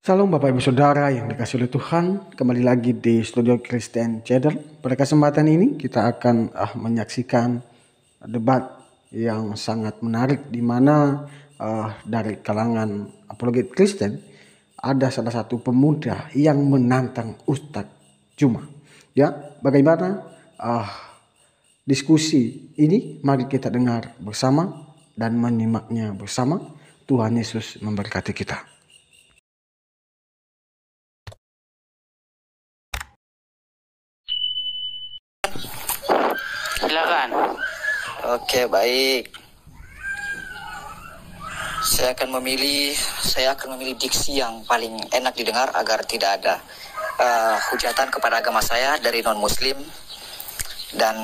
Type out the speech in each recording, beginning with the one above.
Salam Bapak Ibu Saudara yang dikasih oleh Tuhan, kembali lagi di Studio Christian Channel. Pada kesempatan ini kita akan menyaksikan debat yang sangat menarik di mana dari kalangan apologet Kristen ada salah satu pemuda yang menantang Ustadz Juma. Ya, bagaimana diskusi ini? Mari kita dengar bersama dan menyimaknya bersama. Tuhan Yesus memberkati kita. Silakan. Oke, baik. Saya akan memilih diksi yang paling enak didengar agar tidak ada hujatan kepada agama saya dari non-muslim dan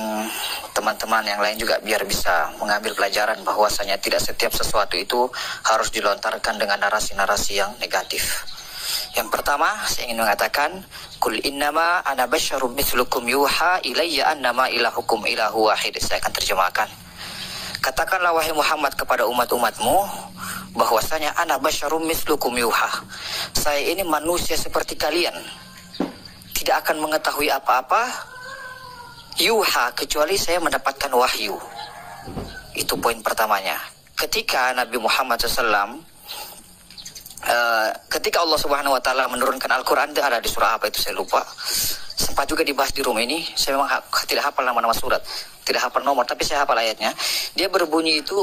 teman-teman yang lain juga, biar bisa mengambil pelajaran bahwasanya tidak setiap sesuatu itu harus dilontarkan dengan narasi-narasi yang negatif. Yang pertama, saya ingin mengatakan, Kul innama ana basyarum mithlukum yuha ilayya annama ilahukum ilahu wahid. Saya akan terjemahkan. Katakanlah wahai Muhammad kepada umat-umatmu bahwasanya ana basyarum mithlukum yuha. Saya ini manusia seperti kalian. Tidak akan mengetahui apa-apa yuha kecuali saya mendapatkan wahyu. Itu poin pertamanya. Ketika Nabi Muhammad SAW ketika Allah Subhanahu wa taala menurunkan Al-Qur'an, itu ada di surah apa itu saya lupa. Sempat juga dibahas di rumah ini. Saya memang tidak hafal nama-nama surat, tidak hafal nomor, tapi saya hafal ayatnya. Dia berbunyi itu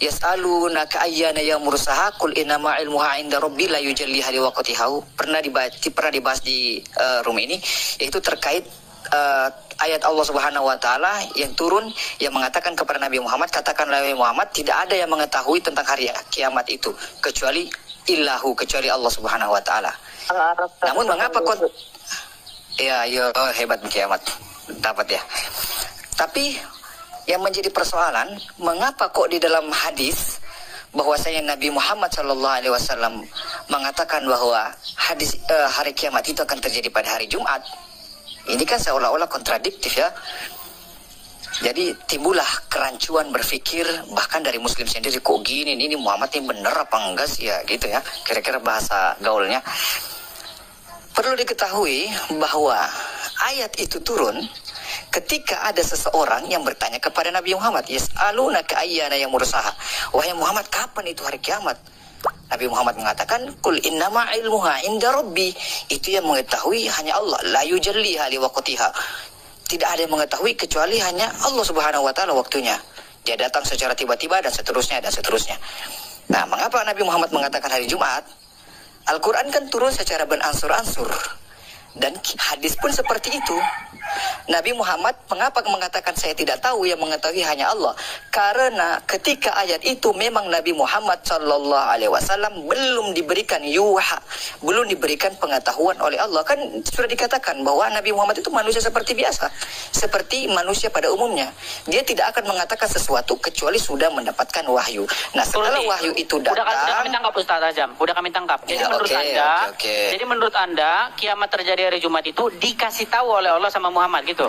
yas'alunaka ayyana yaumur sa'a qul innama ilmuha 'inda rabbi la yujalliha liwaqtiha. Pernah dibahas di room ini, yaitu terkait ayat Allah Subhanahu wa taala yang turun yang mengatakan kepada Nabi Muhammad, katakanlah wahai Muhammad, tidak ada yang mengetahui tentang hari kiamat itu kecuali Allah Subhanahu wa taala. Namun mengapa kok hebat kiamat dapat ya. Tapi yang menjadi persoalan, mengapa kok di dalam hadis bahwasanya Nabi Muhammad SAW mengatakan bahwa hari kiamat itu akan terjadi pada hari Jumat? Ini kan seolah-olah kontradiktif ya. Jadi timbullah kerancuan berpikir bahkan dari muslim sendiri, kok gini, ini Muhammad ini bener apa enggak sih ya gitu ya. Kira-kira bahasa gaulnya. Perlu diketahui bahwa ayat itu turun ketika ada seseorang yang bertanya kepada Nabi Muhammad, yas'alunaka ayyana yaumur sa'a. Wahai Muhammad, kapan itu hari kiamat? Nabi Muhammad mengatakan, Kul innama ilmuha 'inda rabbi. Itu yang mengetahui hanya Allah. La yujalliha liwaqtiha. Tidak ada yang mengetahui kecuali hanya Allah Subhanahu wa taala waktunya. Dia datang secara tiba-tiba dan seterusnya dan seterusnya. Nah, mengapa Nabi Muhammad mengatakan hari Jumat? Al-Qur'an kan turun secara beransur-ansur. Dan hadis pun seperti itu. Nabi Muhammad mengapa mengatakan saya tidak tahu, yang mengetahui hanya Allah? Karena ketika ayat itu memang Nabi Muhammad SAW belum diberikan yuha, belum diberikan pengetahuan oleh Allah. Kan sudah dikatakan bahwa Nabi Muhammad itu manusia seperti biasa, seperti manusia pada umumnya. Dia tidak akan mengatakan sesuatu kecuali sudah mendapatkan wahyu. Nah, setelah wahyu itu datang, udah kami tangkap Ustaz Azam, udah kami tangkap. Jadi jadi menurut Anda kiamat terjadi hari Jumat itu dikasih tahu oleh Allah sama Muhammad gitu.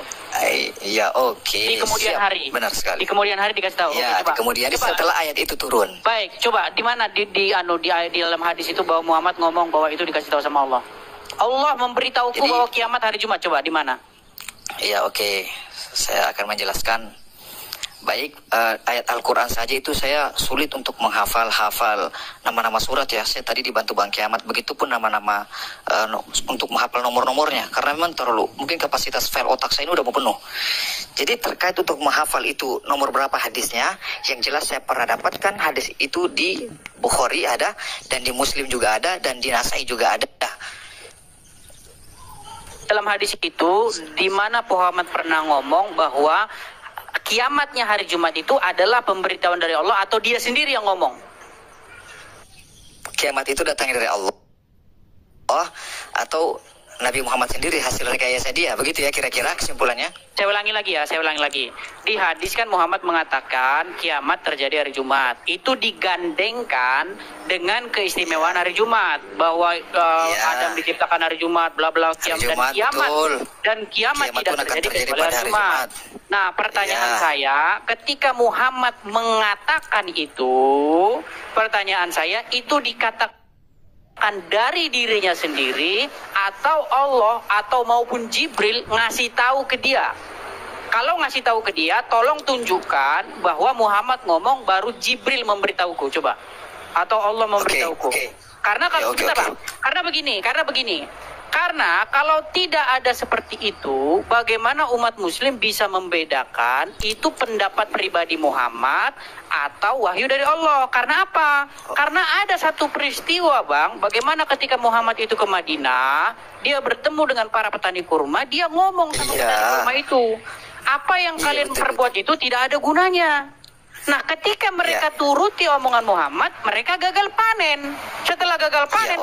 Ya, oke. Di kemudian hari. Benar sekali. Di kemudian hari dikasih tahu. Ya, coba. Kemudian setelah ayat itu turun. Baik, coba di mana di dalam hadis itu bahwa Muhammad ngomong bahwa itu dikasih tahu sama Allah. Allah memberitahuku bahwa kiamat hari Jumat. Coba di mana? Ya, oke. Saya akan menjelaskan. Baik, ayat Al-Quran saja itu saya sulit untuk menghafal nama-nama surat ya. Saya tadi dibantu Bang Kiamat, begitupun nama-nama untuk menghafal nomor-nomornya. Karena memang terlalu, mungkin kapasitas file otak saya ini udah mau penuh. Jadi terkait untuk menghafal itu nomor berapa hadisnya, yang jelas saya pernah dapatkan hadis itu di Bukhari ada, dan di Muslim juga ada, dan di Nasai juga ada. Dalam hadis itu, di mana Muhammad pernah ngomong bahwa kiamatnya hari Jumat itu adalah pemberitahuan dari Allah atau dia sendiri yang ngomong? Kiamat itu datangnya dari Allah atau Nabi Muhammad sendiri hasil rekayasa dia, begitu ya kira-kira kesimpulannya? Saya ulangi lagi. Di hadis kan Muhammad mengatakan kiamat terjadi hari Jumat. Itu digandengkan dengan keistimewaan hari Jumat, bahwa Adam diciptakan hari Jumat, bla bla, kiamat, dan kiamat tidak terjadi kecuali hari Jumat. Nah, pertanyaan saya, ketika Muhammad mengatakan itu, pertanyaan saya itu dikatakan menciptakan dari dirinya sendiri, atau Allah atau maupun Jibril ngasih tahu ke dia. Kalau ngasih tahu ke dia, tolong tunjukkan bahwa Muhammad ngomong baru Jibril memberitahuku, coba. Atau Allah memberitahuku. Karena kalau karena begini. Karena kalau tidak ada seperti itu, bagaimana umat muslim bisa membedakan itu pendapat pribadi Muhammad atau wahyu dari Allah? Karena apa? Karena ada satu peristiwa, Bang, bagaimana ketika Muhammad itu ke Madinah, dia bertemu dengan para petani kurma, dia ngomong sama petani kurma itu, apa yang kalian perbuat itu tidak ada gunanya. Nah, ketika mereka turuti omongan Muhammad, mereka gagal panen. Setelah gagal panen,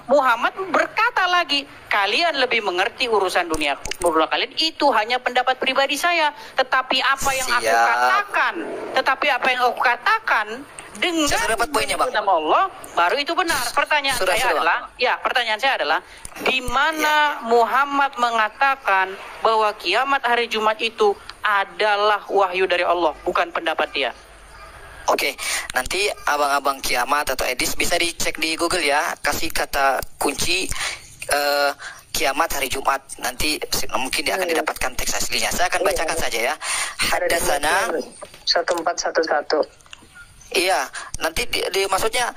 Muhammad berkata lagi, kalian lebih mengerti urusan dunia kalian, itu hanya pendapat pribadi saya. Tetapi apa yang aku katakan, dengan nama Allah, baru itu benar. Pertanyaan saya adalah, di mana Muhammad mengatakan bahwa kiamat hari Jumat itu adalah wahyu dari Allah, bukan pendapat dia. Oke, nanti abang-abang kiamat atau Edis bisa dicek di Google ya, kasih kata kunci kiamat hari Jumat. Nanti mungkin dia akan didapatkan teks aslinya. Saya akan bacakan saja ya. Haddatsana 1411. Iya, nanti maksudnya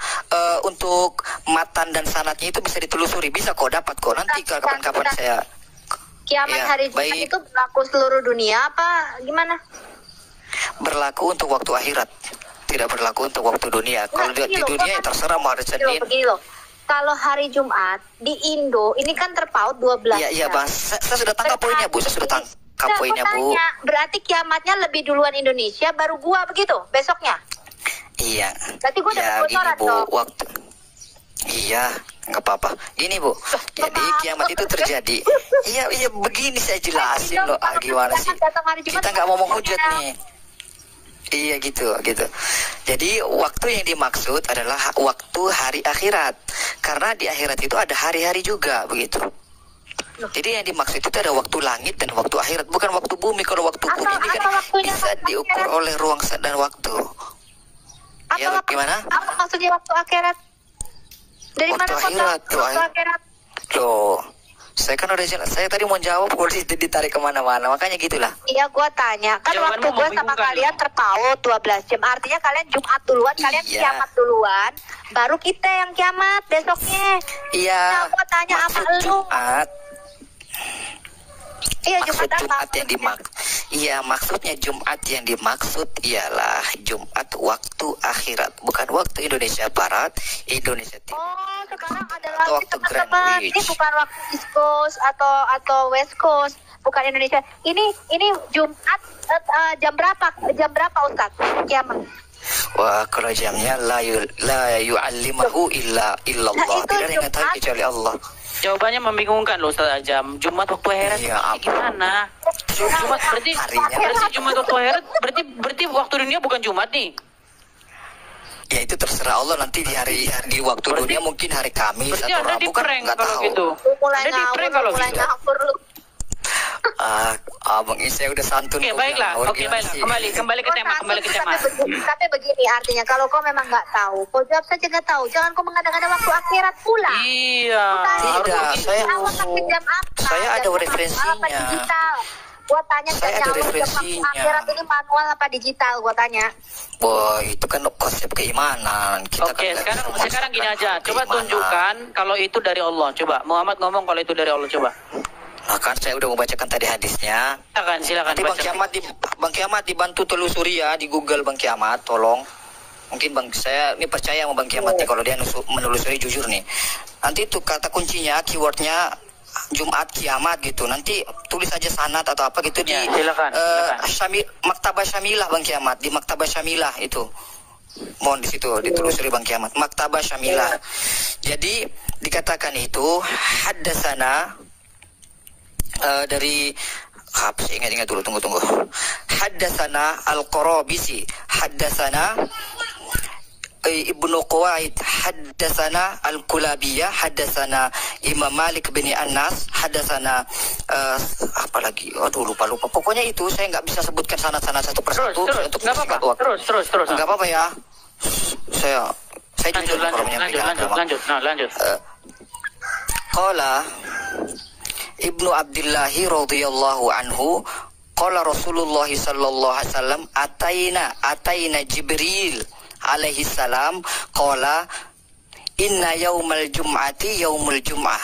untuk matan dan sanadnya itu bisa ditelusuri, bisa kok, dapat kok. Nanti kapan-kapan saya. Kiamat hari Jumat itu berlaku seluruh dunia apa gimana? Berlaku untuk waktu akhirat, tidak berlaku untuk waktu dunia. Kalau di dunia ya terserah mau hari Senin. Begini loh. Kalau hari Jumat di Indo ini kan terpaut 12. Iya, Bang. Saya sudah tangkap poinnya, Bu. Saya sudah tangkap poinnya, Bu. Berarti kiamatnya lebih duluan Indonesia baru gua begitu besoknya. Iya. Berarti gua dapat bocoran dong. Waktu. Iya, nggak apa-apa. Gini, Bu. Jadi kiamat itu terjadi. Iya, begini saya jelasin loh. Gimana sih? Kita nggak mau menghujat nih. Iya gitu. Jadi waktu yang dimaksud adalah waktu hari akhirat. Karena di akhirat itu ada hari-hari juga, begitu. Jadi yang dimaksud itu ada waktu langit dan waktu akhirat, bukan waktu bumi. Kalau waktu bumi ini kan bisa diukur oleh ruang dan waktu. Ya, gimana? Apa maksudnya waktu akhirat? Dari waktu mana akhirat, loh, saya kan udah jelas. Saya tadi mau jawab, kok ditarik kemana-mana. Makanya gitulah. Iya, gua tanya. Kan waktu gua sama kalian terpaut 12 jam. Artinya kalian Jumat duluan, kalian kiamat duluan. Baru kita yang kiamat besoknya. Iya. Nah, gua tanya apa lu? Jumat. Iya, maksud Jumat yang dimaksud. Iya, maksudnya Jumat yang dimaksud ialah Jumat waktu akhirat, bukan waktu Indonesia Barat, Indonesia Timur. Oh, sekarang ada lagi waktu teman-teman. Ini bukan waktu East Coast atau West Coast, bukan Indonesia. Ini Jumat jam berapa? Jam berapa, Ustaz? Kiamat. Wah, kalau jamnya la yu'allimahu illa Allah. Tidak ada yang tahu kecuali Allah. Jawabannya membingungkan loh, Ustaz Ajam. Jumat waktu akhirat gimana? Jumat berarti Jumat waktu akhirat berarti waktu dunia bukan Jumat nih. Ya itu terserah Allah, nanti di waktu dunia mungkin hari Kamis atau Rabu kan nggak tahu. Gitu. Ada di prank kalau gitu. Abang saya udah santun. Baiklah. Kembali ke tema. Tapi begini artinya, kalau kau memang nggak tahu, kau jawab saja nggak tahu. Jangan kau mengada-ngada waktu akhirat pula. Iya. Tidak, saya ada referensinya. Gua tanya saya ada referensinya. Akhirat ini manual apa digital? Gua tanya. Wah, itu kan konsep keimanan. Sekarang gini aja. Coba tunjukkan kalau itu dari Allah. Coba Muhammad ngomong kalau itu dari Allah. Coba. Nah, kan saya udah membacakan tadi hadisnya. Silakan. Nanti Bang Kiamat dibantu telusuri ya di Google, Bang Kiamat, tolong. Mungkin saya ini percaya sama Bang Kiamat nih kalau dia menelusuri jujur nih. Nanti itu kata kuncinya, keywordnya Jumat kiamat gitu. Nanti tulis aja sanad atau apa gitu di silakan. Maktabah Syamilah Bang Kiamat, di Maktabah Syamilah itu. Mohon di situ ditelusuri Bang Kiamat. Maktabah Syamilah. Jadi dikatakan itu haddatsana dari saya ingat dulu, tunggu. Haddatsana Al-Qarabisi, haddatsana Ibnu Qawaid, haddatsana Al-Kulabiyah, haddatsana Imam Malik bin Anas, haddatsana apa lagi? Aduh, lupa. Pokoknya itu saya nggak bisa sebutkan sanad-sanad satu persatu. Terus. Nggak apa-apa. Terus. Nggak apa-apa ya. Saya Lanjut, jujur kalau lanjut, menyampaikan lanjut, agama. lanjut, nah, lanjut. Qala Ibnu Abdillahi radhiyallahu anhu qala Rasulullah sallallahu alaihi wasallam ataina Jibril alaihi salam qala inna yaumal jum'ati yaumul jum'ah,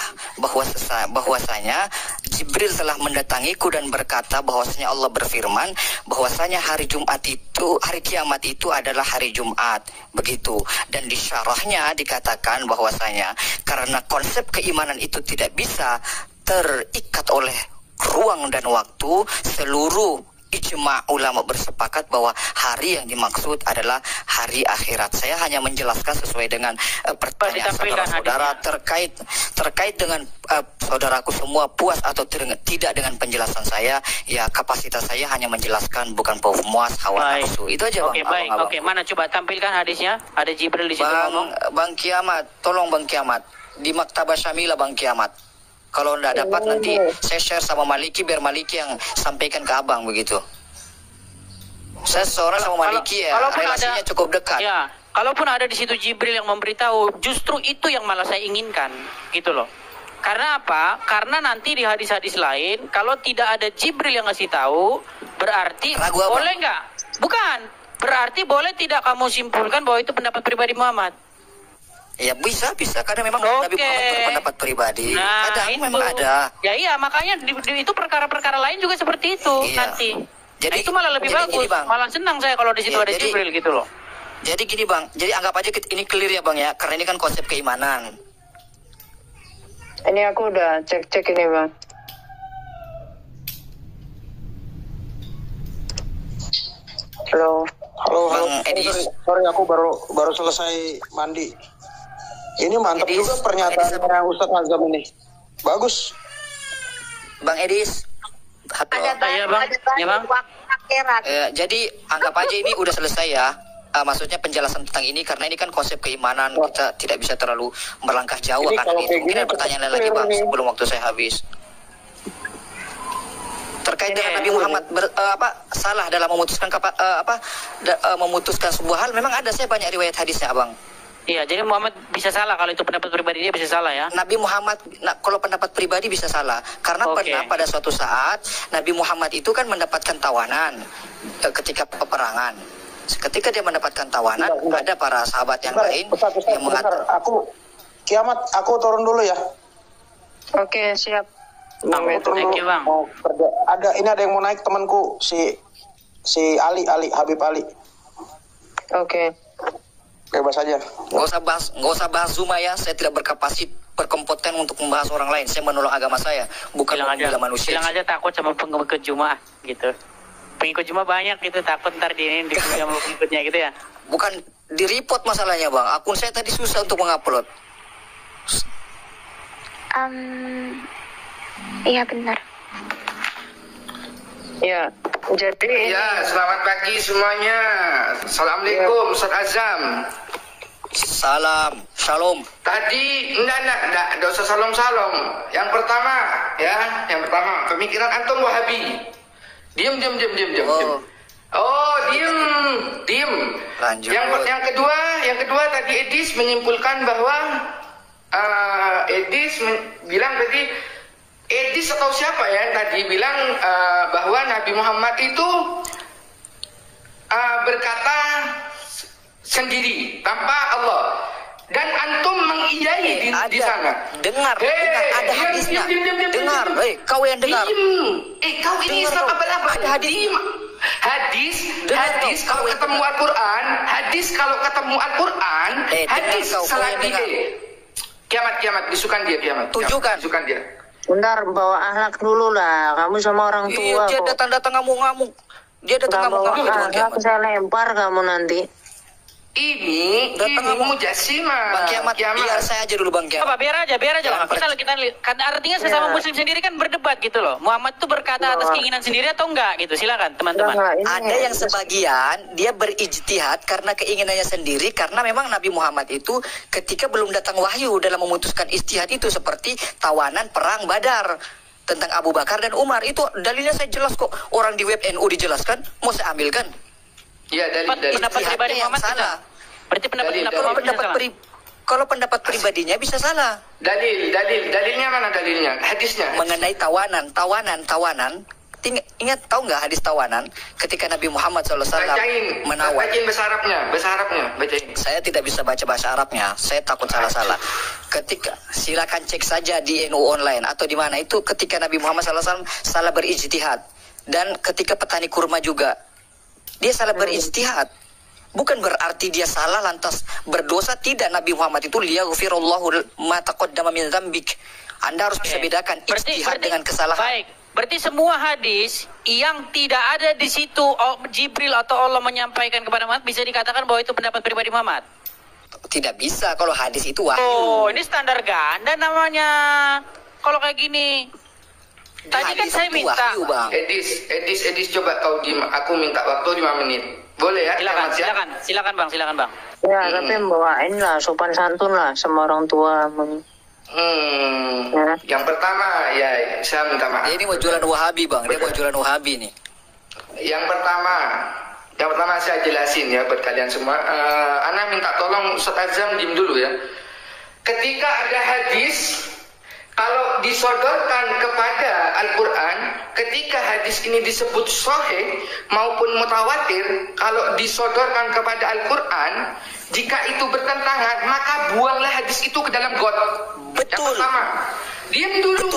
bahwasanya Jibril telah mendatangiku dan berkata bahwasanya Allah berfirman bahwasanya hari Jumat itu, hari kiamat itu adalah hari Jumat, begitu. Dan di syarahnya dikatakan bahwasanya karena konsep keimanan itu tidak bisa terikat oleh ruang dan waktu, seluruh ijma ulama bersepakat bahwa hari yang dimaksud adalah hari akhirat. Saya hanya menjelaskan sesuai dengan pertanyaan saudara-saudara terkait dengan saudaraku semua puas atau tidak dengan penjelasan saya. Ya, kapasitas saya hanya menjelaskan, bukan pemuas hawa nafsu. Itu aja, Oke, Bang. baik. Oke, mana coba tampilkan hadisnya? Ada Jibril di situ ngomong. Bang Kiamat, tolong Bang Kiamat di Maktabah Syamila, Bang Kiamat. Kalau enggak dapat nanti saya share sama Maliki biar Maliki yang sampaikan ke Abang, begitu. Saya seorang sama Maliki ya, relasinya cukup dekat. Ya, kalaupun ada di situ Jibril yang memberitahu, justru itu yang malah saya inginkan, gitu loh. Karena apa? Karena nanti di hadis-hadis lain, kalau tidak ada Jibril yang ngasih tahu, berarti Ragu apa? boleh nggak? Bukan. Berarti boleh tidak kamu simpulkan bahwa itu pendapat pribadi Muhammad? Ya bisa karena memang Nabi Muhammad berpendapat pribadi. Nah, Kadang itu memang ada. Ya iya, makanya itu perkara-perkara lain juga seperti itu nanti. Jadi itu malah lebih bagus. gini, Bang. Malah senang saya kalau di situ ada Jibril gitu loh. Jadi gini, Bang. Jadi anggap aja ini clear ya, Bang ya. Karena ini kan konsep keimanan. Ini aku udah cek ini, Bang. Halo. Bang Edis. Sorry, aku baru selesai mandi. Ini mantap Edis, juga pernyataan yang Ustadz Azam ini. Bagus. Bang Edis. Ada Iya, baru, Bang. ada baru Iya, Bang. waktu akhirat. Jadi anggap aja ini udah selesai ya. Maksudnya penjelasan tentang ini karena ini kan konsep keimanan, kita tidak bisa terlalu melangkah jauh Ini kan kalau itu. kayak Mungkin gini ada pertanyaan lain lagi, clear Bang, nih. sebelum waktu saya habis. Terkait Ini dengan Nabi Muhammad salah dalam memutuskan sebuah hal, memang ada, saya banyak riwayat hadisnya, Abang. Iya, jadi Muhammad bisa salah kalau itu pendapat pribadi dia bisa salah ya. Nabi Muhammad, kalau pendapat pribadi bisa salah. Karena Oke. pernah pada suatu saat Nabi Muhammad itu kan mendapatkan tawanan ketika peperangan. Ketika dia mendapatkan tawanan, ada para sahabat yang lain yang mengatakan, Aku turun dulu ya. Oke, siap. Bang, Bang, thank you, Bang. Mau kerja. Ada yang mau naik temanku si Ali Habib Ali. Oke. Bebas aja. nggak usah bahas Zuma ya. Saya tidak berkompeten untuk membahas orang lain. Saya menolong agama saya, bukan membela manusia. Bilang aja takut sama pengikut Jumat gitu. Pengikut Jumat banyak gitu, takut ntar di sama pengikutnya gitu ya. Bukan di report masalahnya, Bang. Akun saya tadi susah untuk mengupload. Iya benar. Ya, jadi Ya, selamat pagi semuanya. Assalamualaikum, Ustaz Azam. Salam, shalom. Tadi, enggak usah salam. Yang pertama, pemikiran antum Wahabi. Diam. Oh, diam. Lanjut. Yang kedua tadi Edis menyimpulkan bahwa bilang tadi Edis atau siapa ya yang tadi bilang bahwa Nabi Muhammad itu berkata sendiri tanpa Allah, dan antum mengiyai di sana. Dengar, ada hadisnya. Dengar, kau yang dengar. Kau ini Islam apa-apa? Ada hadis. Hadis kalau ketemu Al-Quran, hadis salah dia. Kiamat, bisukan dia kiamat. Tunjukkan dia. bentar, bawa akhlak dulu lah. Kamu sama orang tua Dia kok. datang ngamuk-ngamuk. Dia datang Nggak bawa ngamuk-ngamuk. akhlak, saya lempar kamu nanti. Ini mujassimah. Bang Kiamat, biar saya aja dulu, Bang Kiamat. Apa biar aja Bang. Kita kan artinya sesama muslim sendiri kan berdebat gitu loh. Muhammad tuh berkata atas keinginan sendiri atau enggak gitu. Silakan teman-teman. Ada yang sebagian dia berijtihad karena keinginannya sendiri, karena memang Nabi Muhammad itu ketika belum datang wahyu dalam memutuskan ijtihad itu, seperti tawanan perang Badar tentang Abu Bakar dan Umar. Itu dalilnya saya jelas kok. Orang di web NU dijelaskan, mau saya ambilkan. Ya, dari Pendapat pribadi Ijtihadnya yang Muhammad salah. Berarti Dalil. Kalau pendapat pribadinya bisa salah. Dalilnya mana dalilnya? Hadisnya. Mengenai tawanan. Ingat tahu nggak hadis tawanan ketika Nabi Muhammad SAW menawan? Bacain bahasa Arabnya, bacain. Saya tidak bisa baca bahasa Arabnya, saya takut salah-salah. Ketika silakan cek saja di NU online atau di mana itu ketika Nabi Muhammad SAW salah berijtihad, dan ketika petani kurma juga dia salah berijtihad. Bukan berarti dia salah lantas berdosa, tidak. Nabi Muhammad itu liyaghfirallahu ma taqaddama min dzambik. Anda harus bisa bedakan ijtihad dengan kesalahan. Baik. Berarti semua hadis yang tidak ada di situ Jibril atau Allah menyampaikan kepada Muhammad bisa dikatakan bahwa itu pendapat pribadi Muhammad? Tidak bisa kalau hadis itu wahyu. Oh, ini standar ganda namanya. Kalau kayak gini. Tadi kan saya minta. Wahyu, Bang. Edis coba kau aku minta waktu 5 menit. Boleh ya? Silakan Bang. Ya, tapi bawain lah sopan santun lah sama orang tua. Yang pertama ya saya minta maaf. Dia ini mau jualan Wahabi, Bang. Dia mau jualan Wahabi nih. Yang pertama saya jelasin ya buat kalian semua. Ana minta tolong Ustaz Azam diem dulu ya. Ketika ada hadis, kalau disodorkan kepada Al-Quran, ketika hadis ini disebut sahih maupun mutawatir, kalau disodorkan kepada Al-Quran, jika itu bertentangan, maka buanglah hadis itu ke dalam got. Betul. Yang pertama, diam dulu.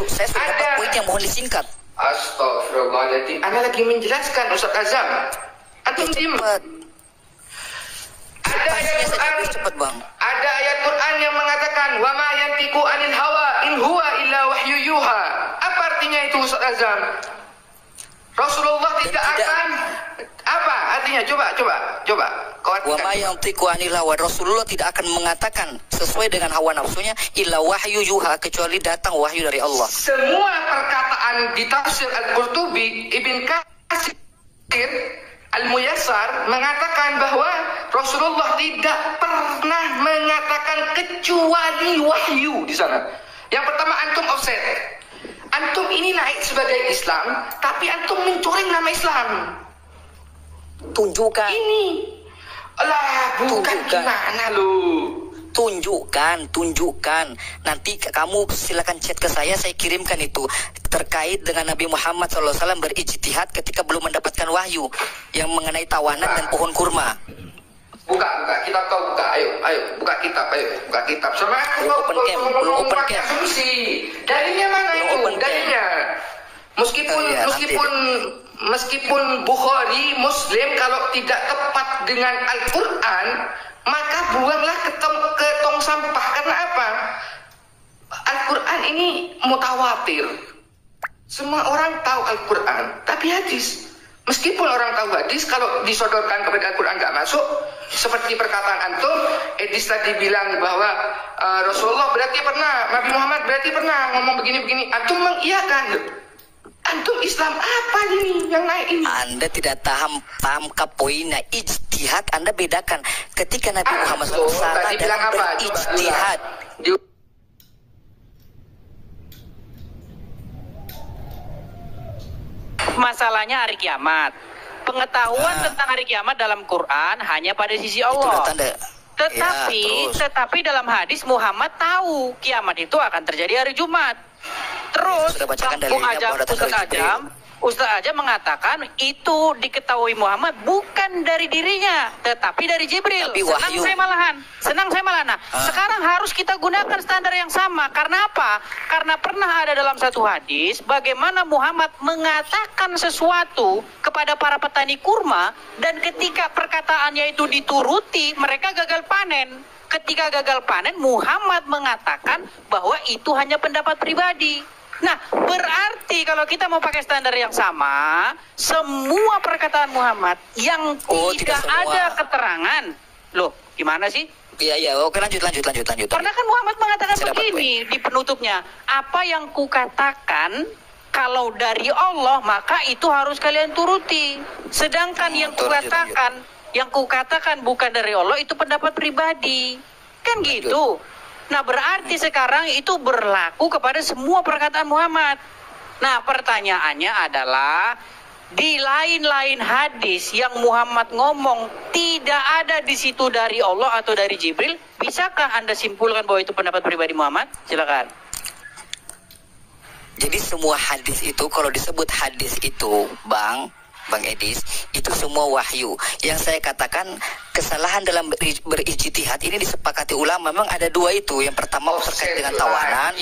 Saya sudah dapat poin yang mohon disingkat. Astagfirullahaladzim. Anda lagi menjelaskan Ustaz Azam. Antum diam. Ada ayat Quran, Cepet, Bang. ada ayat Quran yang mengatakan wa ma yantiqu anil hawa in huwa illa wahyu yuha. Apa artinya itu Ustaz Azam? Rasulullah tidak akan apa artinya? Coba. Kau Wa ma yantiqu anil hawa, Rasulullah tidak akan mengatakan sesuai dengan hawa nafsunya illa wahyu yuha, kecuali datang wahyu dari Allah. Semua perkataan di tafsir Al-Qurtubi, Ibn Katsir, Al-Muyassar mengatakan bahwa Rasulullah tidak pernah mengatakan kecuali wahyu di sana. Yang pertama, antum offset. Antum ini naik sebagai Islam, tapi antum mencoreng nama Islam. Tunjukkan. Ini bukan gimana lu? Tunjukkan. Nanti kamu silakan chat ke saya kirimkan itu terkait dengan Nabi Muhammad SAW berijtihad ketika belum mendapatkan wahyu yang mengenai tawanan dan pohon kurma. Buka kitab kau buka, ayo buka kitab. Sama aku belum open cam. Asumsi. Dalilnya mana itu? Dalilnya. Meskipun Bukhari, Muslim kalau tidak tepat dengan Al-Quran, maka buanglah ke tong sampah. Karena apa? Al-Quran ini mutawatir. Semua orang tahu Al-Quran, tapi hadis. Meskipun orang tahu hadis, kalau disodorkan kepada Al-Quran nggak masuk. Seperti perkataan antum, Edis tadi bilang bahwa Rasulullah berarti pernah, Nabi Muhammad berarti pernah ngomong begini-begini. Antum mengiyakan. Antum Islam apa ini yang naik ini? Anda tidak paham ke poinnya ijtihad. Anda bedakan ketika Nabi Muhammad SAW salah dalam berijtihad. Masalahnya hari kiamat. Pengetahuan tentang hari kiamat dalam Quran hanya pada sisi Allah. Tetapi dalam hadis Muhammad tahu kiamat itu akan terjadi hari Jumat. Terus Ustaz Ajam mengatakan itu diketahui Muhammad bukan dari dirinya, tetapi dari Jibril. Senang saya malahan. Nah, sekarang harus kita gunakan standar yang sama. Karena apa? Karena pernah ada dalam satu hadis bagaimana Muhammad mengatakan sesuatu kepada para petani kurma, dan ketika perkataannya itu dituruti, mereka gagal panen. Ketika gagal panen, Muhammad mengatakan bahwa itu hanya pendapat pribadi. Nah, berarti kalau kita mau pakai standar yang sama, semua perkataan Muhammad yang tidak ada keterangan. Loh, gimana sih? Iya, oke, lanjut. Karena kan Muhammad mengatakan begini di penutupnya, apa yang kukatakan kalau dari Allah, maka itu harus kalian turuti. Sedangkan yang kukatakan bukan dari Allah, itu pendapat pribadi. Kan gitu. Nah, berarti sekarang itu berlaku kepada semua perkataan Muhammad. Nah, pertanyaannya adalah di lain-lain hadis yang Muhammad ngomong tidak ada di situ dari Allah atau dari Jibril, bisakah Anda simpulkan bahwa itu pendapat pribadi Muhammad? Silakan. Jadi semua hadis itu, kalau disebut hadis itu, Bang Edis, itu semua wahyu. Yang saya katakan kesalahan dalam berijtihad ini disepakati ulama. Memang ada dua itu. Yang pertama terkait dengan tawanan.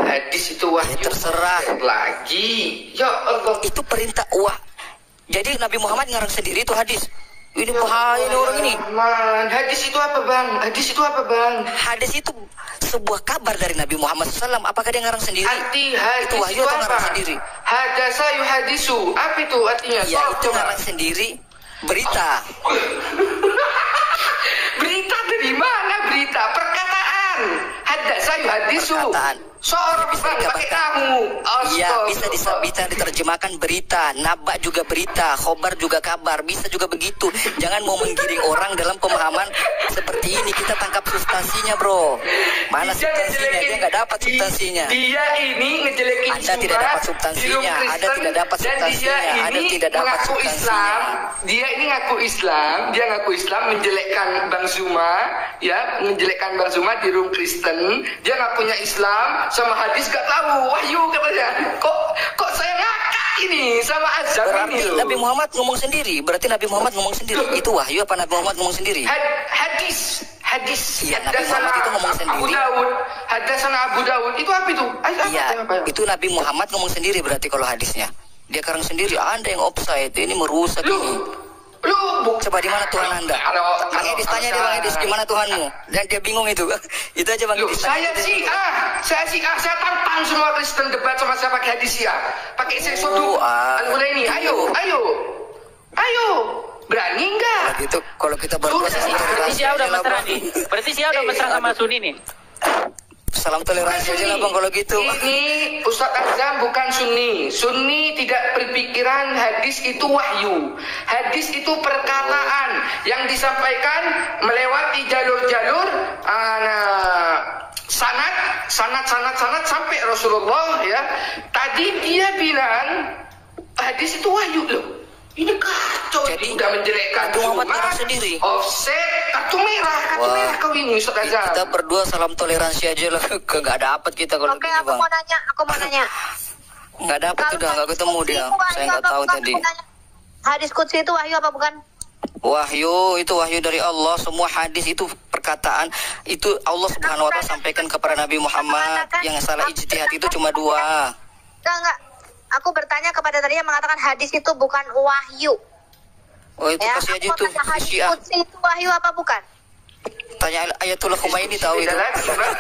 Hadis itu wahyu. Terserah. Lagi. Ya Allah. Itu perintah Jadi Nabi Muhammad ngarang sendiri itu hadis. Ini bahaya ini orang ini. Hadis itu apa, Bang? Hadis itu apa, Bang? Hadis itu sebuah kabar dari Nabi Muhammad SAW. Apakah dia ngarang sendiri? Arti hadis itu wahyu atau ngarang sendiri? Hadasa yuhadisu. Apa itu artinya? Ya, itu ngarang sendiri. Berita. Berita dari mana berita? Perkataan. Hadasa yuhadisu. Perkataan. Seorang pakai kamu. Iya, bisa diterjemahkan berita, naba juga berita, khobar juga kabar, bisa juga begitu. Jangan mau menggiring orang dalam pemahaman seperti ini. Kita tangkap substansinya, bro. Mana substansinya? Dia nggak dapat substansinya. Dia ini ngejelekin Anda tidak dapat substansinya. Anda tidak dapat substansinya. Anda tidak dapat substansinya. Dia ini ngaku Islam. Dia ngaku Islam, menjelekkan Bang Zuma, ya, menjelekkan Bang Zuma di room Kristen. Dia ngakunya Islam. Sama hadis gak tahu, wahyu katanya. Kok saya ngakak ini sama azab berarti ini. Nabi Muhammad ngomong sendiri. Berarti Nabi Muhammad ngomong sendiri. Itu wahyu apa Nabi Muhammad ngomong sendiri? Hadis. Iya, Nabi Muhammad itu ngomong sendiri. Abu Dawud. Hadasana Abu Dawud. Itu apa itu? Iya, itu Nabi Muhammad ngomong sendiri berarti kalau hadisnya. Dia karang sendiri. Anda yang offside. Ini merusak ini. Coba di mana Tuhan Anda? Bang Edis tanya dia, Bang Edis, di mana Tuhanmu? Dan dia bingung itu. Itu aja Bang Edis. Saya saya tantang semua Kristen debat sama saya pakai hadis Syiah. Pakai Sesoduk Al-Hulaini. Ayo. Berani enggak? Kalau kita berproses Berarti Syiah udah mesra nih. Berarti Syiah udah mesra sama Sunni nih. Salam toleransi aja lah Bang kalau gitu. Ini Ustaz Azam bukan Sunni. Sunni tidak berpikiran hadis itu wahyu. Hadis itu perkataan yang disampaikan melewati jalur-jalur sanad sampai Rasulullah, ya. Tadi dia bilang hadis itu wahyu loh. Ini kacau. Jadi udah menjelekkan Muhammad sendiri. Offset, kartu merah kau ini Ustaz Azam. Kita berdua salam toleransi aja lah. Nggak dapat kita kalau Oke, gini Bang. aku mau nanya. Nggak dapat udah, nggak ketemu dia. Saya nggak tahu tadi. Hadis qudsi itu wahyu apa bukan? Wahyu itu wahyu dari Allah. Semua hadis itu perkataan itu Allah Subhanahu wa Ta'ala sampaikan kepada Nabi Muhammad. Yang salah ijtihad itu cuma dua. Enggak. Aku bertanya kepada tadi yang mengatakan hadis itu bukan wahyu. Oh itu Ya, kasih aja aku tuh tanya hadis Syiah. qudsi itu wahyu apa bukan? Tanya Ayatullah Khomeini tahu itu. Beda lagi, Bang.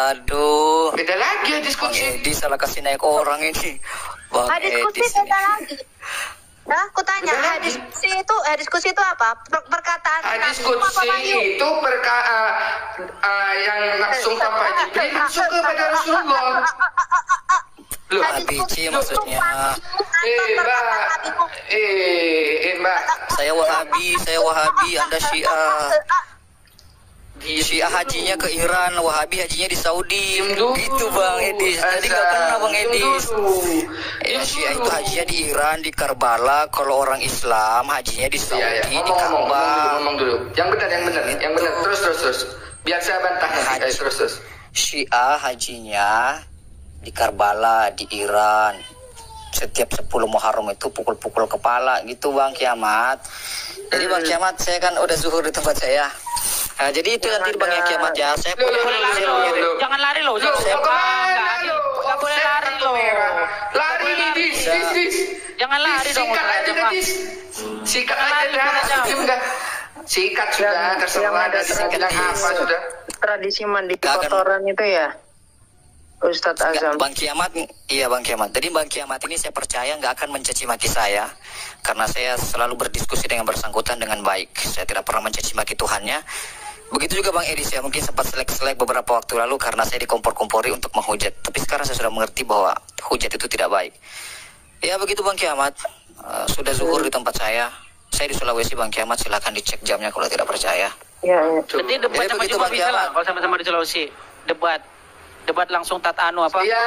Aduh. Beda lagi hadis Bang qudsi. Edi salah kasih naik orang ini. Bang Hadis qudsi Edi. beda lagi. Nah, aku tanya Beda hadis lagi. qudsi itu apa? Perkataan Hadis Nabi apa qudsi wahyu? itu yang langsung Bapak Jibril langsung kepada Rasulullah. Loh, Hadis ABC qudsi itu maksudnya. wahyu atau perkataan Nabi Muhammad? Mbak. Saya Wahabi, Anda Syiah. Syiah hajinya ke Iran, Wahabi hajinya di Saudi. Gitu Bang Edis. Tadi nggak pernah Bang Edis. Syiah itu hajinya di Iran, di Karbala. Kalau orang Islam hajinya di Saudi, Ya, di Ka'bah. ngomong dulu. Yang benar. Terus. Biar saya bantah. Terus. Syiah hajinya di Karbala, di Iran. Setiap 10 Muharram itu pukul-pukul kepala gitu Bang Kiamat. Jadi Bang Kiamat, saya kan udah zuhur di tempat saya. Nah, jadi itu nanti Bang ya Kiamat ya. Saya Loh, Jangan lari loh. Nggak boleh lari loh. Lari nih, dis. Jangan lari dong. Sikat aja dah, dis. Sikat aja dah. Sikat sudah, terserah ada bilang apa sudah. Tradisi mandi Gak akan- kotoran itu ya, Ustadz Azam. Bang Kiamat, iya Bang Kiamat. Jadi Bang Kiamat ini saya percaya nggak akan mencaci maki saya, karena saya selalu berdiskusi dengan bersangkutan dengan baik. Saya tidak pernah mencaci maki Tuhannya. Begitu juga Bang Edi, saya mungkin sempat selek-selek beberapa waktu lalu karena saya dikompor-kompori untuk menghujat. Tapi sekarang saya sudah mengerti bahwa hujat itu tidak baik. Ya begitu Bang Kiamat. Sudah zuhur di tempat saya. Saya di Sulawesi Bang Kiamat, silakan dicek jamnya kalau tidak percaya. Ya. Berarti debat Jadi sama begitu, Juma Bang bisa Kiamat. lah. Kalau sama-sama di Sulawesi. Debat. debat langsung apa? Iya,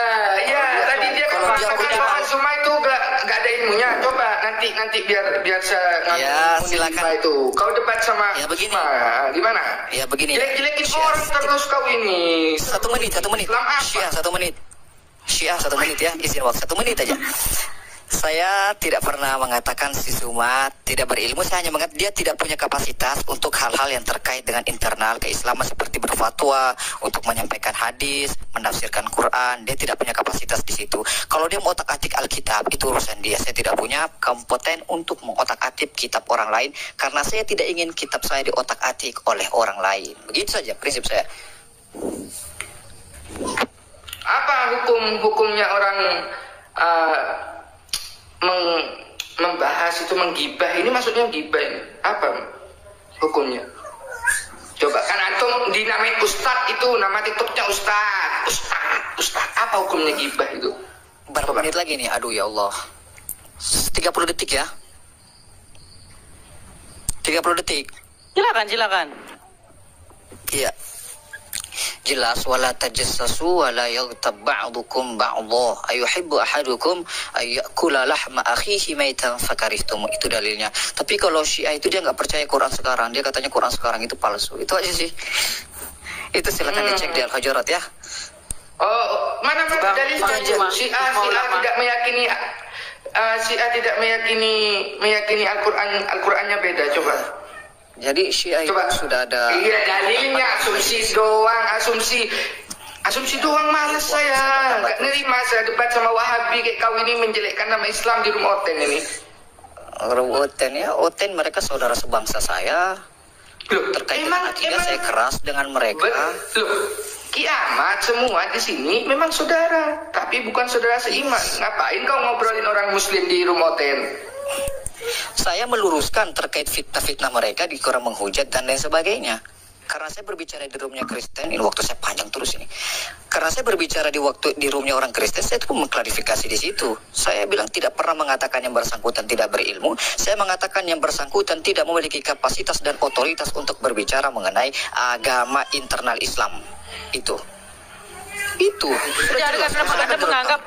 tadi dia Kalau dia mengatakan bahwa Zuma itu gak ada ilmunya. Coba nanti biar saya Ya, silakan. itu. Kau debat sama Ya, begini. Zuma, gimana? Ya begini. Jelek-jelekin orang terus kau ini. 1 menit. Islam apa? Syiah 1 menit. Syiah 1 menit ya, izin waktu 1 menit aja. Saya tidak pernah mengatakan si Zuma tidak berilmu. Saya hanya mengatakan dia tidak punya kapasitas untuk hal-hal yang terkait dengan internal keislaman seperti berfatwa, untuk menyampaikan hadis, menafsirkan Quran. Dia tidak punya kapasitas di situ. Kalau dia mengotak-atik Alkitab, itu urusan dia. Saya tidak punya kompeten untuk mengotak-atik kitab orang lain, karena saya tidak ingin kitab saya diotak-atik oleh orang lain. Begitu saja prinsip saya. Apa hukumnya orang membahas itu, menggibah? Ini maksudnya gibah ini apa hukumnya? Coba, kan antum dinamai Ustad itu, nama TikToknya Ustad. Apa hukumnya gibah itu? Berapa menit lagi nih? Aduh ya Allah. 30 detik ya. 30 detik. Silakan. Iya. Jelas, wala tajassasu wala yaghtab ba'dukum ba'dha ayuhibbu ahadukum ayyakula lahma akhihi maitan fakarihtum. Itu dalilnya. Tapi kalau Syiah itu dia nggak percaya Quran sekarang. Dia katanya Quran sekarang itu palsu. Itu aja sih. Itu silakan dicek di Al-Hujurat ya. Oh, mana dalilnya? Syiah tidak meyakini Al-Qur'annya beda. Coba. Jadi Syiah itu sudah ada. Iya, dalilnya asumsi doang malas saya. Nggak nerima saya debat sama Wahabi kayak kau ini menjelekkan nama Islam di rumah Oten ini. Oten mereka saudara sebangsa saya. Terkait dengan akidah saya keras dengan mereka. Kiamat semua di sini memang saudara, tapi bukan saudara seiman. Ngapain kau ngobrolin orang Muslim di rumah Oten? Saya meluruskan terkait fitnah-fitnah mereka di Quran menghujat dan lain sebagainya. Karena saya berbicara di roomnya Kristen, ini waktu saya panjang terus ini. Karena saya berbicara di roomnya orang Kristen, saya pun mengklarifikasi di situ. Saya bilang tidak pernah mengatakan yang bersangkutan tidak berilmu. Saya mengatakan yang bersangkutan tidak memiliki kapasitas dan otoritas untuk berbicara mengenai agama internal Islam. Itu.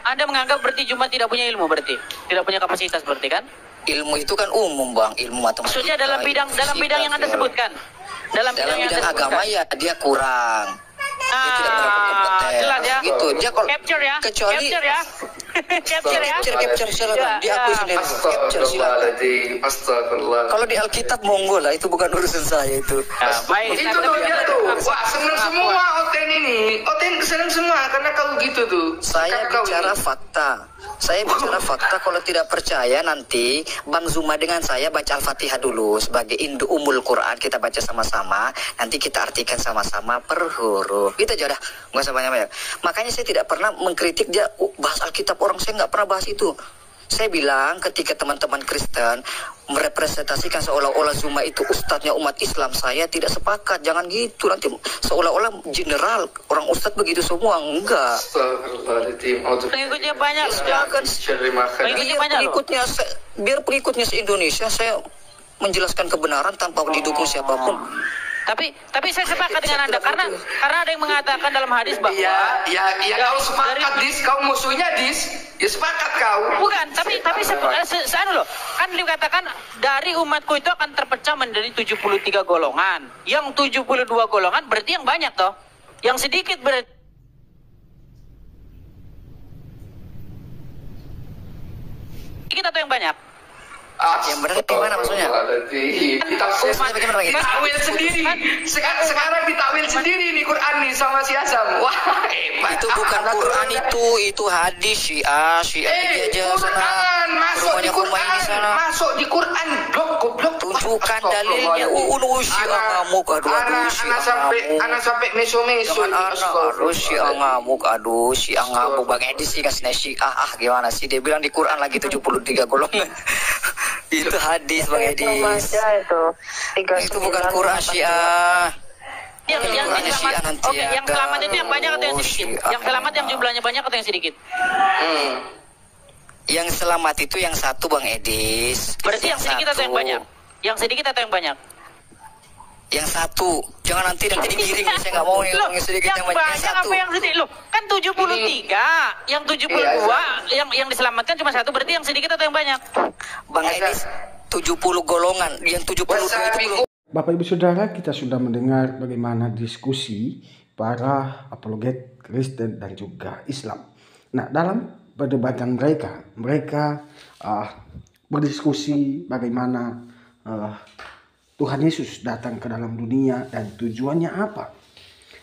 Anda menganggap berarti Jumat tidak punya ilmu, berarti tidak punya kapasitas, berarti kan? Ilmu itu kan umum, Bang. Ilmu matematika. Maksudnya dalam bidang yang Anda sebutkan. Dalam bidang agama ya dia kurang. Dia tidak berkompeten. Jelas ya. Gitu. Dia kalau Capture ya. kecuali capture silakan. Diakui sendiri. Capture silakan. Astagfirullah. Kalau di Alkitab monggo lah, itu bukan urusan saya itu. Baik. Itu tuh dia tuh. Wah, seneng semua Oten ini. Oten seneng semua karena kau gitu tuh. Saya bicara fakta. Kalau tidak percaya nanti Bang Zuma dengan saya baca Al-Fatihah dulu sebagai induk umul Quran, kita baca sama-sama, nanti kita artikan sama-sama per huruf. Itu aja dah, nggak usah banyak-banyak. Makanya saya tidak pernah mengkritik dia bahas Alkitab, orang saya nggak pernah bahas itu. Saya bilang ketika teman-teman Kristen merepresentasikan seolah-olah Zuma itu ustadznya umat Islam, saya tidak sepakat. Jangan gitu, nanti seolah-olah general orang ustadz begitu semua. Enggak. Pengikutnya banyak. Biar pengikutnya se-Indonesia, saya menjelaskan kebenaran tanpa didukung siapapun. Tapi saya sepakat dengan Anda karena ada yang mengatakan dalam hadis bahwa kau sepakat kau musuhnya ya sepakat kau. Bukan, tapi loh. Kan dikatakan dari umatku itu akan terpecah menjadi 73 golongan. Yang 72 golongan berarti yang banyak toh. Yang sedikit berarti sedikit atau yang banyak? Yang benar gimana maksudnya? Ditakwil sendiri. Sekarang ditakwil sendiri nih Quran nih sama si Azam. Wah, hebat. Itu bukan Quran, itu hadis Syiah aja sana. Masuk di Quran goblok. Tunjukkan dalilnya. Syiah ngamuk, anak sampai meso-meso. Syiah ngamuk, Syiah ngamuk. Bang Edi sih kasih Syiah, gimana sih? Dia bilang di Quran lagi 73 golongan. Itu hadis Bang Edi. Itu bukan Quran Syiah. Yang selamat itu yang banyak atau yang sedikit? Yang selamat yang jumlahnya banyak atau yang sedikit? Yang selamat itu yang satu Bang Edis. Berarti yang sedikit atau yang banyak? Yang sedikit atau yang banyak? Yang satu, jangan nanti miring. Saya nggak mau Loh, yang sedikit yang yang banyak. Yang banyak satu. apa yang sedikit? Loh, kan 73, yang 72, yang diselamatkan cuma satu, berarti yang sedikit atau yang banyak? Bang Edis 70 golongan, yang 72 itu belum. Bapak Ibu Saudara, kita sudah mendengar bagaimana diskusi para apologet Kristen dan juga Islam. Nah, dalam perdebatan mereka berdiskusi bagaimana Tuhan Yesus datang ke dalam dunia dan tujuannya apa.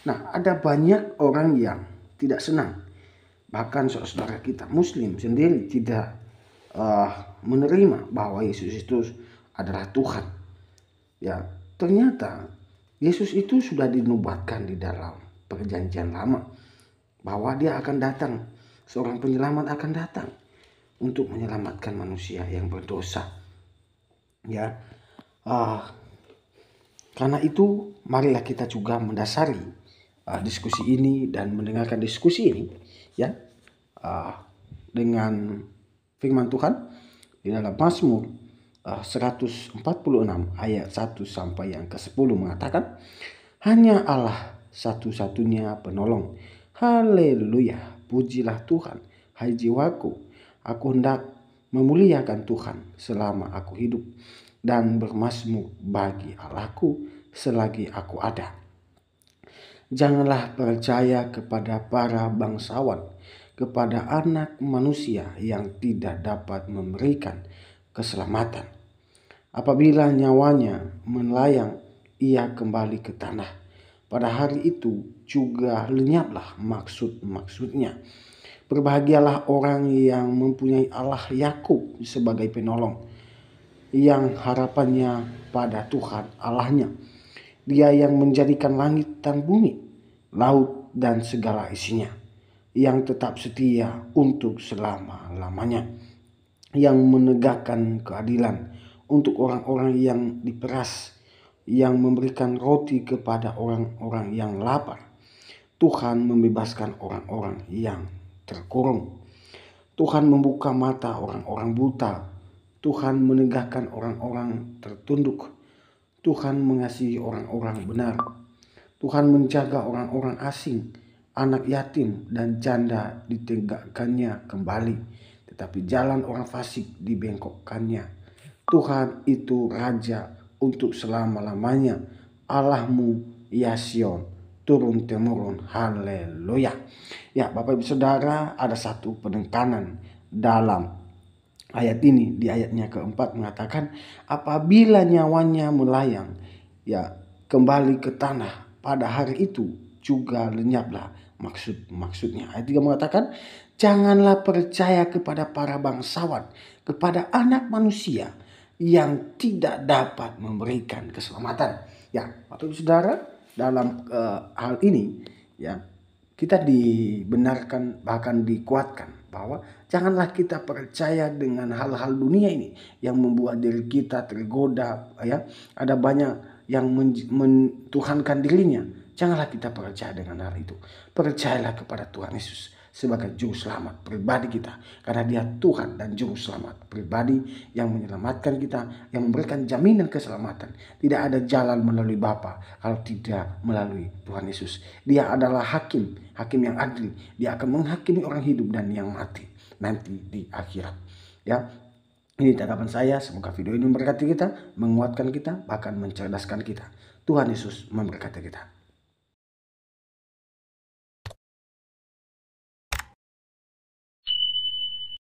Nah, ada banyak orang yang tidak senang. Bahkan saudara kita Muslim sendiri tidak menerima bahwa Yesus itu adalah Tuhan. Ya, ternyata Yesus itu sudah dinubuatkan di dalam Perjanjian Lama bahwa dia akan datang, seorang penyelamat akan datang untuk menyelamatkan manusia yang berdosa. Ya, karena itu marilah kita juga mendasari diskusi ini dan mendengarkan diskusi ini, ya, dengan firman Tuhan di dalam Mazmur 146 ayat 1 sampai yang ke-10 mengatakan, hanya Allah satu-satunya penolong. Haleluya, pujilah Tuhan, hai jiwaku. Aku hendak memuliakan Tuhan selama aku hidup dan bermazmur bagi Allahku selagi aku ada. Janganlah percaya kepada para bangsawan, kepada anak manusia yang tidak dapat memberikan keselamatan. Apabila nyawanya melayang, ia kembali ke tanah. Pada hari itu juga lenyaplah maksud-maksudnya. Berbahagialah orang yang mempunyai Allah Yakub sebagai penolong, yang harapannya pada Tuhan Allahnya. Dia yang menjadikan langit dan bumi, laut dan segala isinya, yang tetap setia untuk selama-lamanya, yang menegakkan keadilan untuk orang-orang yang diperas, yang memberikan roti kepada orang-orang yang lapar. Tuhan membebaskan orang-orang yang terkurung. Tuhan membuka mata orang-orang buta. Tuhan menegakkan orang-orang tertunduk. Tuhan mengasihi orang-orang benar. Tuhan menjaga orang-orang asing, anak yatim dan janda ditegakkannya kembali. Tetapi jalan orang fasik dibengkokkannya. Tuhan itu Raja untuk selama-lamanya. Allahmu ya Sion, turun-temurun. Haleluya. Ya, Bapak Ibu Saudara, ada satu penekanan dalam ayat ini. Di ayatnya keempat mengatakan, apabila nyawanya melayang, ya, kembali ke tanah, pada hari itu juga lenyaplah maksudnya. Ayat 3 mengatakan, janganlah percaya kepada para bangsawan, kepada anak manusia yang tidak dapat memberikan keselamatan. Ya, Bapak Ibu Saudara, dalam hal ini, ya, kita dibenarkan bahkan dikuatkan bahwa janganlah kita percaya dengan hal-hal dunia ini yang membuat diri kita tergoda. Ya, ada banyak yang mentuhankan dirinya. Janganlah kita percaya dengan hal itu. Percayalah kepada Tuhan Yesus sebagai juru selamat pribadi kita, karena dia Tuhan dan juru selamat pribadi yang menyelamatkan kita, yang memberikan jaminan keselamatan. Tidak ada jalan melalui Bapa kalau tidak melalui Tuhan Yesus. Dia adalah hakim yang adil. Dia akan menghakimi orang hidup dan yang mati nanti di akhirat. Ya, ini tanggapan saya. Semoga video ini memberkati kita, menguatkan kita, bahkan mencerdaskan kita. Tuhan Yesus memberkati kita.